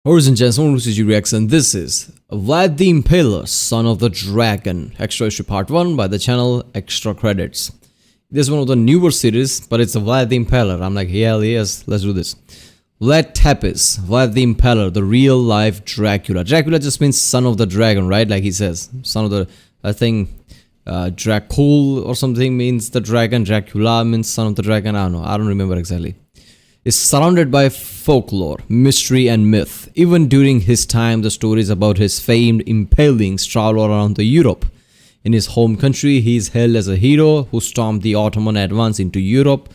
Ladies and gentlemen, this is Rex, and this is Vlad the Impaler, Son of the Dragon, Extra Issue Part 1 by the channel Extra Credits. This is one of the newer series, but it's a Vlad the Impaler. I'm like, hell yes, let's do this. Vlad Tepes, Vlad the Impaler, the real life Dracula. Dracula just means son of the dragon, right? Like he says, son of the, I think, Dracul or something means the dragon. Dracula means son of the dragon. I don't know. I don't remember exactly. Is surrounded by folklore, mystery and myth. Even during his time, the stories about his famed impalings travel around the Europe. In his home country, he is hailed as a hero who stormed the Ottoman advance into Europe,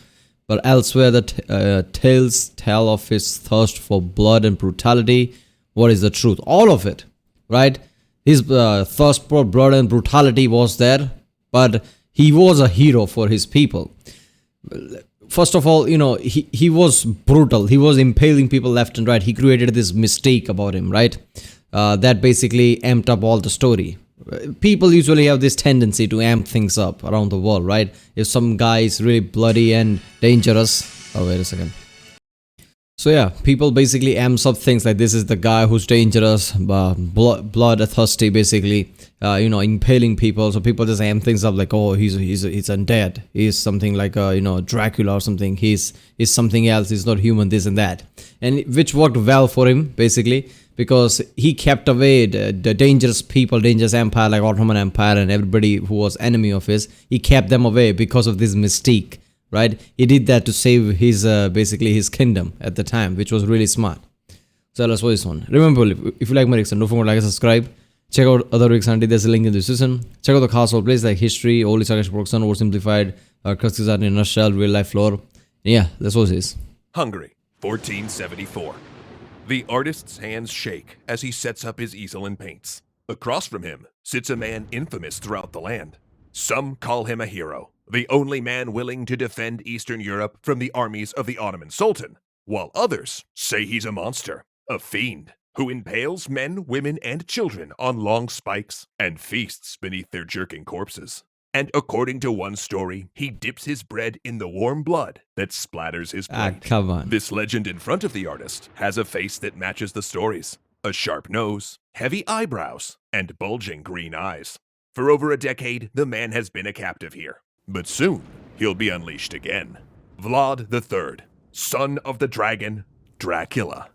but elsewhere the tales tell of his thirst for blood and brutality. What is the truth? All of it, right? His thirst for blood and brutality was there, but he was a hero for his people. First of all, he was brutal. He was impaling people left and right. He created this mystique about him, right? That basically amped up all the story. People usually have this tendency to amp things up around the world, right? If some guy is really bloody and dangerous... Oh, wait a second. So yeah, people basically amps up things like this is the guy who's dangerous, bloodthirsty, basically, impaling people. So people just amp things up like, oh, he's undead. He's something like Dracula or something. He's something else. He's not human. This and that, and which worked well for him basically because he kept away the dangerous people, dangerous empire like Ottoman Empire and everybody who was enemy of his. He kept them away because of this mystique. Right, he did that to save his basically his kingdom at the time, which was really smart. So let's watch this one. Remember, if you like my reaction, don't forget to like and subscribe. Check out other reactions. There's a link in the description. Check out the cast of plays like history, old Sagash production, oversimplified, Kurtz's art in a nutshell, real life lore. Yeah, let's watch this. Hungary, 1474. The artist's hands shake as he sets up his easel and paints. Across from him sits a man infamous throughout the land. Some call him a hero, the only man willing to defend Eastern Europe from the armies of the Ottoman Sultan, while others say he's a monster, a fiend, who impales men, women, and children on long spikes and feasts beneath their jerking corpses. And according to one story, he dips his bread in the warm blood that splatters his plate. Come on. This legend in front of the artist has a face that matches the stories, a sharp nose, heavy eyebrows, and bulging green eyes. For over a decade, the man has been a captive here. But soon, he'll be unleashed again. Vlad III, son of the dragon, Dracula.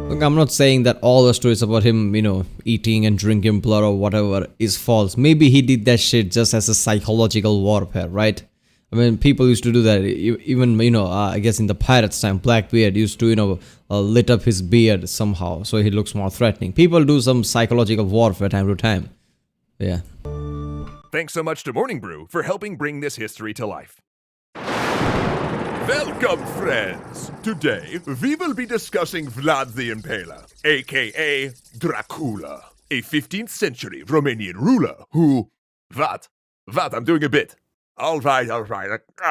Look, I'm not saying that all the stories about him, eating and drinking blood or whatever is false. Maybe he did that shit just as a psychological warfare, right? I mean, people used to do that. Even, I guess in the pirates' time, Blackbeard used to, lit up his beard somehow so he looks more threatening. People do some psychological warfare time to time. Yeah. Thanks so much to Morning Brew for helping bring this history to life. Welcome, friends! Today, we will be discussing Vlad the Impaler, aka Dracula, a 15th century Romanian ruler who... What, I'm doing a bit. All right.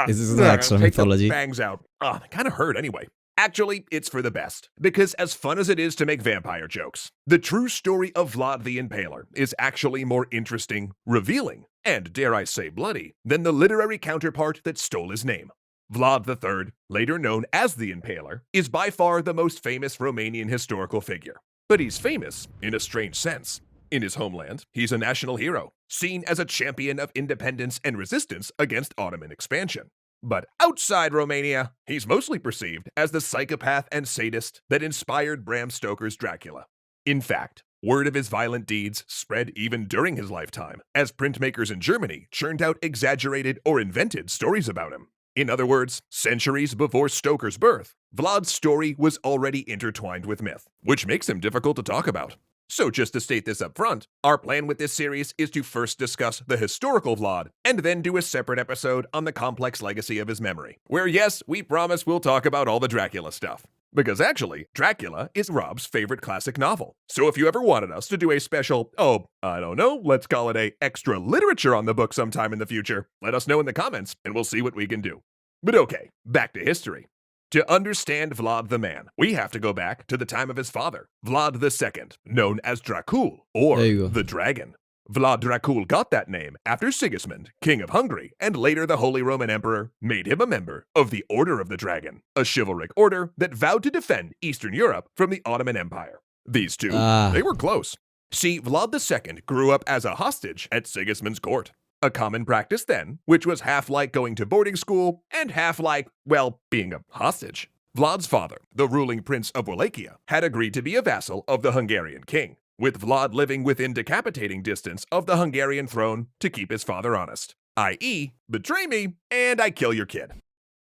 This is an extra mythology. Take the bangs out. They kind of hurt anyway. Actually, it's for the best, because as fun as it is to make vampire jokes, the true story of Vlad the Impaler is actually more interesting, revealing, and dare I say bloody, than the literary counterpart that stole his name. Vlad III, later known as the Impaler, is by far the most famous Romanian historical figure. But he's famous in a strange sense. In his homeland, he's a national hero, seen as a champion of independence and resistance against Ottoman expansion. But outside Romania, he's mostly perceived as the psychopath and sadist that inspired Bram Stoker's Dracula. In fact, word of his violent deeds spread even during his lifetime, as printmakers in Germany churned out exaggerated or invented stories about him. In other words, centuries before Stoker's birth, Vlad's story was already intertwined with myth, which makes him difficult to talk about. So just to state this up front, our plan with this series is to first discuss the historical Vlad, and then do a separate episode on the complex legacy of his memory, where yes, we promise we'll talk about all the Dracula stuff. Because actually, Dracula is Rob's favorite classic novel. So if you ever wanted us to do a special, let's call it a extra literature on the book sometime in the future, let us know in the comments, and we'll see what we can do. But okay, back to history. To understand Vlad the Man, we have to go back to the time of his father, Vlad II, known as Dracul, or the Dragon. Vlad Dracul got that name after Sigismund, King of Hungary, and later the Holy Roman Emperor, made him a member of the Order of the Dragon, a chivalric order that vowed to defend Eastern Europe from the Ottoman Empire. These two, they were close. See, Vlad II grew up as a hostage at Sigismund's court. A common practice then, which was half like going to boarding school and half like, well, being a hostage. Vlad's father, the ruling prince of Wallachia, had agreed to be a vassal of the Hungarian king, with Vlad living within decapitating distance of the Hungarian throne to keep his father honest, i.e., betray me and I kill your kid.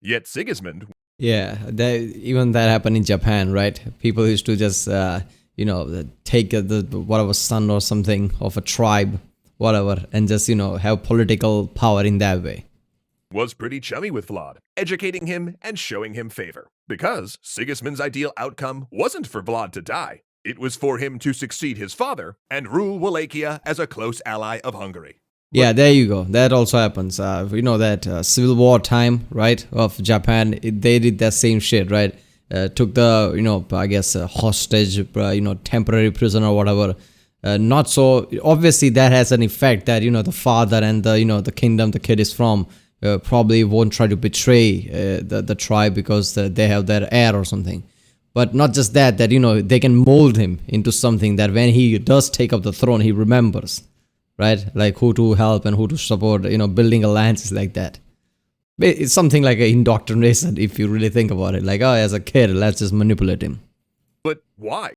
Yet Sigismund... Yeah, even that happened in Japan, right? People used to just, take the whatever son or something of a tribe, whatever, and just, have political power in that way. Was pretty chummy with Vlad, educating him and showing him favor. Because Sigismund's ideal outcome wasn't for Vlad to die. It was for him to succeed his father and rule Wallachia as a close ally of Hungary. Yeah, there you go. That also happens. That Civil War time, right, of Japan, they did that same shit, right? Took the, hostage, temporary prisoner or whatever. Not so, obviously that has an effect that, the father and the kingdom the kid is from probably won't try to betray the tribe because they have their heir or something. But not just that, they can mold him into something that when he does take up the throne, he remembers, right? Like who to help and who to support, building alliances like that. It's something like an indoctrination if you really think about it. Like, as a kid, let's just manipulate him. But why?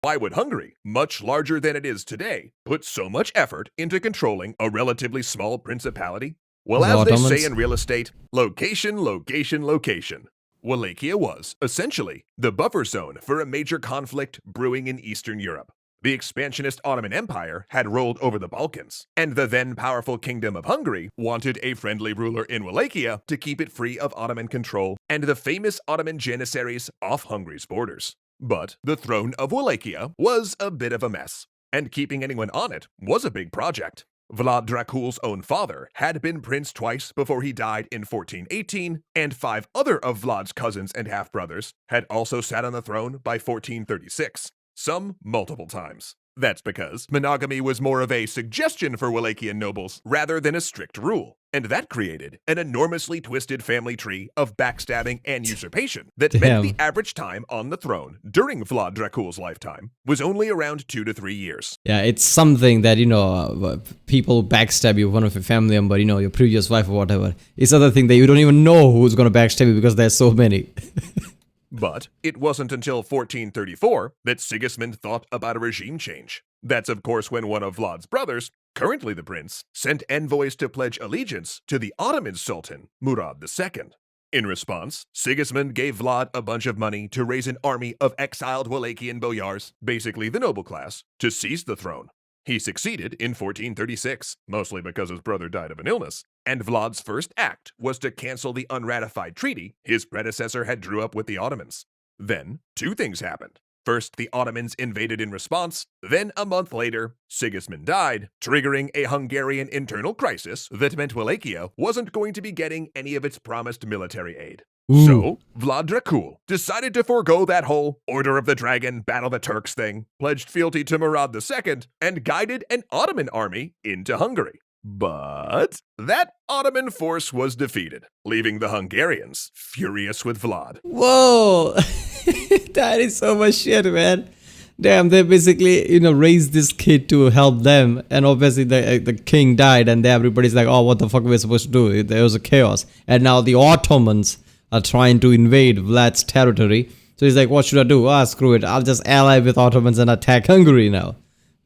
Why would Hungary, much larger than it is today, put so much effort into controlling a relatively small principality? Well, as they say in real estate, location, location, location. Wallachia was, essentially, the buffer zone for a major conflict brewing in Eastern Europe. The expansionist Ottoman Empire had rolled over the Balkans, and the then powerful Kingdom of Hungary wanted a friendly ruler in Wallachia to keep it free of Ottoman control and the famous Ottoman janissaries off Hungary's borders. But the throne of Wallachia was a bit of a mess, and keeping anyone on it was a big project. Vlad Dracul's own father had been prince twice before he died in 1418, and 5 other of Vlad's cousins and half-brothers had also sat on the throne by 1436. Some multiple times. That's because monogamy was more of a suggestion for Wallachian nobles rather than a strict rule, and that created an enormously twisted family tree of backstabbing and usurpation that meant the average time on the throne during Vlad Dracul's lifetime was only around 2 to 3 years. Yeah, it's something that, people backstab you, one of your family member, your previous wife or whatever. It's other thing that you don't even know who's going to backstab you because there's so many. But it wasn't until 1434 that Sigismund thought about a regime change. That's of course when one of Vlad's brothers, currently the prince, sent envoys to pledge allegiance to the Ottoman Sultan, Murad II. In response, Sigismund gave Vlad a bunch of money to raise an army of exiled Wallachian boyars, basically the noble class, to seize the throne. He succeeded in 1436, mostly because his brother died of an illness, and Vlad's first act was to cancel the unratified treaty his predecessor had drew up with the Ottomans. Then, 2 things happened. First, the Ottomans invaded in response, then a month later, Sigismund died, triggering a Hungarian internal crisis that meant Wallachia wasn't going to be getting any of its promised military aid. So, Vlad Dracul decided to forego that whole Order of the Dragon, Battle the Turks thing, pledged fealty to Murad II, and guided an Ottoman army into Hungary. But that Ottoman force was defeated, leaving the Hungarians furious with Vlad. Whoa! That is so much shit, man. Damn, they basically, raised this kid to help them, and obviously the king died, and everybody's like, oh, what the fuck are we supposed to do? There was a chaos. And now the Ottomans are trying to invade Vlad's territory. So he's like, what should I do? Screw it. I'll just ally with Ottomans and attack Hungary now.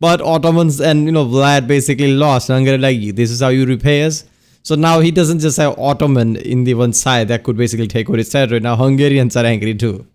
But Ottomans and, Vlad basically lost. Hungary like, this is how you repay us? So now he doesn't just have Ottoman in the one side that could basically take over his territory. Now Hungarians are angry too.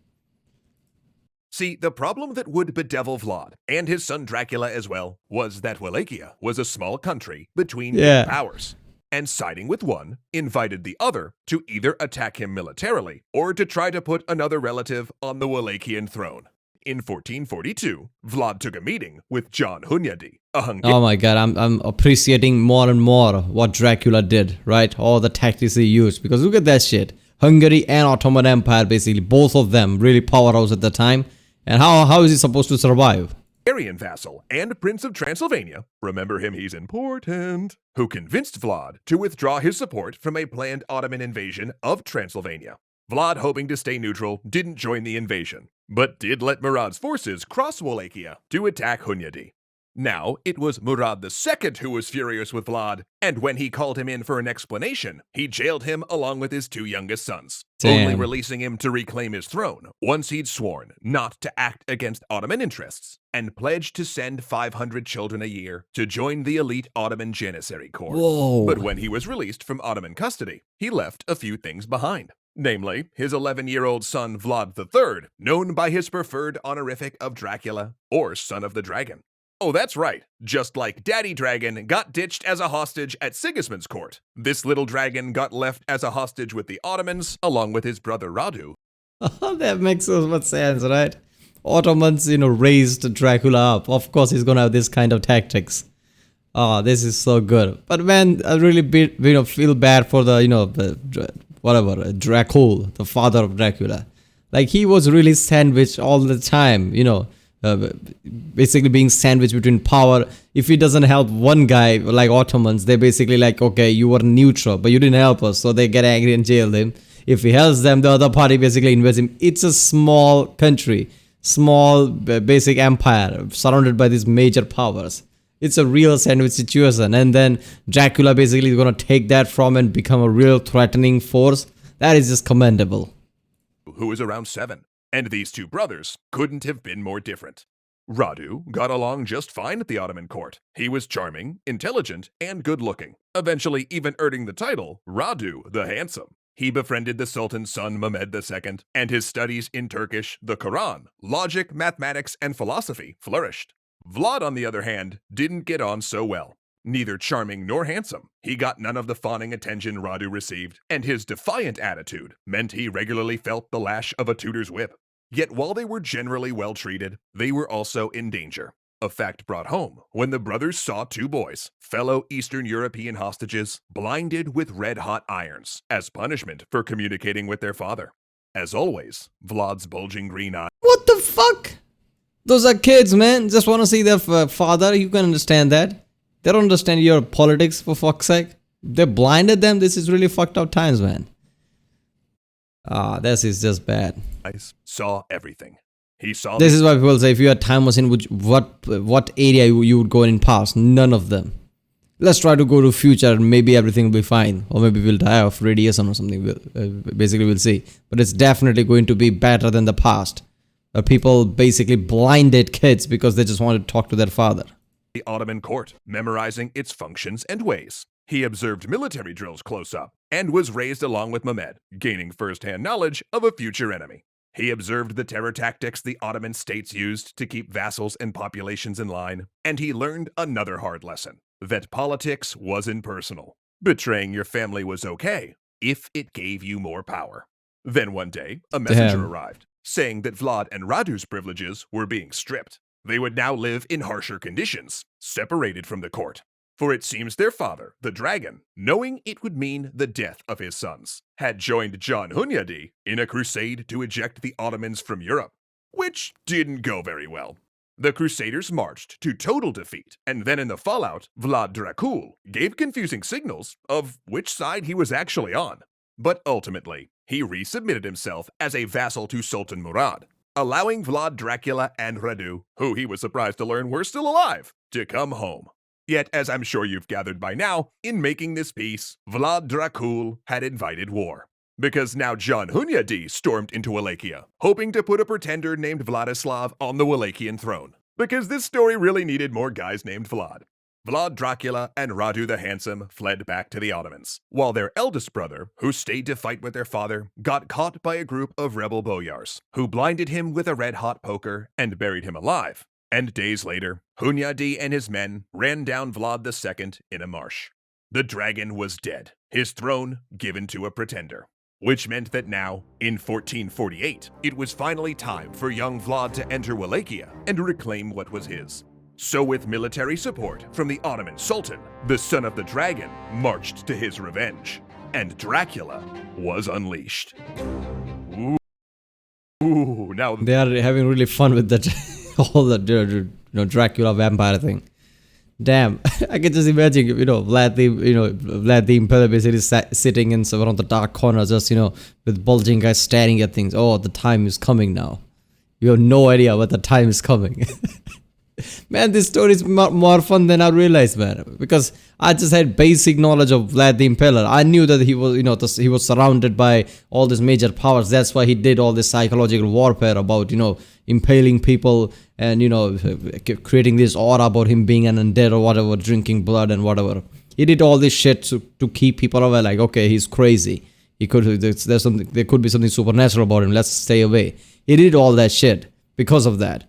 See, the problem that would bedevil Vlad, and his son Dracula as well, was that Wallachia was a small country between big powers. And siding with one invited the other to either attack him militarily or to try to put another relative on the Wallachian throne. In 1442, Vlad took a meeting with John Hunyadi, a Hungarian. Oh my god, I'm appreciating more and more what Dracula did, right? All the tactics he used. Because look at that shit. Hungary and Ottoman Empire, basically, both of them really powerhouse at the time. And how is he supposed to survive? Bulgarian vassal and Prince of Transylvania, remember him, he's important, who convinced Vlad to withdraw his support from a planned Ottoman invasion of Transylvania. Vlad, hoping to stay neutral, didn't join the invasion, but did let Murad's forces cross Wallachia to attack Hunyadi. Now, it was Murad II who was furious with Vlad, and when he called him in for an explanation, he jailed him along with his two youngest sons, only releasing him to reclaim his throne once he'd sworn not to act against Ottoman interests and pledged to send 500 children a year to join the elite Ottoman Janissary Corps. Whoa. But when he was released from Ottoman custody, he left a few things behind. Namely, his 11-year-old son Vlad III, known by his preferred honorific of Dracula or Son of the Dragon. Oh, that's right. Just like Daddy Dragon got ditched as a hostage at Sigismund's court, this little dragon got left as a hostage with the Ottomans, along with his brother Radu. That makes so much sense, right? Ottomans, raised Dracula up. Of course, he's gonna have this kind of tactics. Oh, this is so good. But man, I really feel bad for the, Dracul, the father of Dracula. Like, he was really sandwiched all the time, basically being sandwiched between power. If he doesn't help one guy, like Ottomans, they're basically like, okay, you were neutral, but you didn't help us, so they get angry and jail him. If he helps them, the other party basically invades him. It's a small country, small basic empire surrounded by these major powers. It's a real sandwich situation, and then Dracula basically is going to take that from and become a real threatening force. That is just commendable. Who was around 7. And these two brothers couldn't have been more different. Radu got along just fine at the Ottoman court. He was charming, intelligent, and good-looking, eventually even earning the title Radu the Handsome. He befriended the Sultan's son Mehmed II, and his studies in Turkish, the Quran, logic, mathematics, and philosophy flourished. Vlad, on the other hand, didn't get on so well. Neither charming nor handsome, he got none of the fawning attention Radu received, and his defiant attitude meant he regularly felt the lash of a tutor's whip. Yet while they were generally well treated, they were also in danger. A fact brought home when the brothers saw 2 boys, fellow Eastern European hostages, blinded with red-hot irons as punishment for communicating with their father. As always, Vlad's bulging green eye. What the fuck? Those are kids, man. Just want to see their father. You can understand that. They don't understand your politics, for fuck's sake. They blinded them. This is really fucked up times, man. This is just bad. Saw everything. He saw. This is why people say, if you had time machine, what area you would go in past? None of them. Let's try to go to future and maybe everything will be fine, or maybe we'll die of radiation or something. Basically, we'll see. But it's definitely going to be better than the past, where people basically blinded kids because they just wanted to talk to their father. The Ottoman court, memorizing its functions and ways. He observed military drills close up and was raised along with Mehmed, gaining first-hand knowledge of a future enemy. He observed the terror tactics the Ottoman states used to keep vassals and populations in line, and he learned another hard lesson, that politics wasn't personal. Betraying your family was okay if it gave you more power. Then one day, a messenger arrived, saying that Vlad and Radu's privileges were being stripped. They would now live in harsher conditions, separated from the court. For it seems their father, the dragon, knowing it would mean the death of his sons, had joined John Hunyadi in a crusade to eject the Ottomans from Europe, which didn't go very well. The Crusaders marched to total defeat, and then in the fallout, Vlad Dracul gave confusing signals of which side he was actually on. But ultimately, he resubmitted himself as a vassal to Sultan Murad, allowing Vlad Dracula and Radu, who he was surprised to learn were still alive, to come home. Yet, as I'm sure you've gathered by now, in making this peace, Vlad Dracul had invited war. Because now John Hunyadi stormed into Wallachia, hoping to put a pretender named Vladislav on the Wallachian throne. Because this story really needed more guys named Vlad. Vlad Dracula and Radu the Handsome fled back to the Ottomans, while their eldest brother, who stayed to fight with their father, got caught by a group of rebel boyars, who blinded him with a red-hot poker and buried him alive. And days later, Hunyadi and his men ran down Vlad II in a marsh. The dragon was dead, his throne given to a pretender. Which meant that now, in 1448, it was finally time for young Vlad to enter Wallachia and reclaim what was his. So with military support from the Ottoman Sultan, the son of the dragon marched to his revenge, and Dracula was unleashed. Ooh, now they are having really fun with that, all the Dracula vampire thing. Damn, I can just imagine, Vlad the Impaler basically sitting in one of the dark corners, just, with bulging eyes staring at things. Oh, the time is coming now. You have no idea what the time is coming. Man, this story is more fun than I realized, man. Because I just had basic knowledge of Vlad the Impaler. I knew that he was, he was surrounded by all these major powers. That's why he did all this psychological warfare about, impaling people and, creating this aura about him being an undead or whatever, drinking blood and whatever. He did all this shit to keep people away. Like, okay, he's crazy. There could be something supernatural about him. Let's stay away. He did all that shit because of that.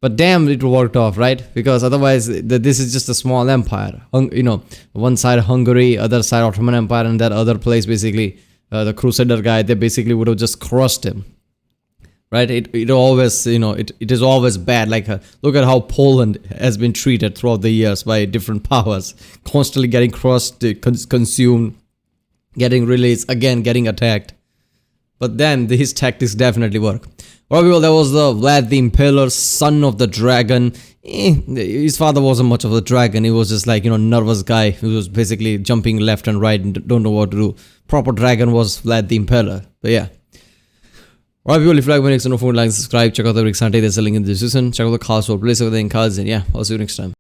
But damn, it worked off, right? Because otherwise, this is just a small empire. One side Hungary, other side Ottoman Empire, and that other place basically, the Crusader guy, they basically would have just crushed him, right? It always, it is always bad. Like, look at how Poland has been treated throughout the years by different powers, constantly getting crushed, consumed, getting released, again getting attacked. But then his tactics definitely work. Alright people, that was the Vlad the Impaler, son of the dragon. His father wasn't much of a dragon. He was just like, nervous guy who was basically jumping left and right and don't know what to do. Proper dragon was Vlad the Impaler. But yeah. Alright people, if you like my next, don't forget to like and subscribe. Check out the Rick Sante, there's a link in the description. Check out the cast for place, everything cards, and yeah, I'll see you next time.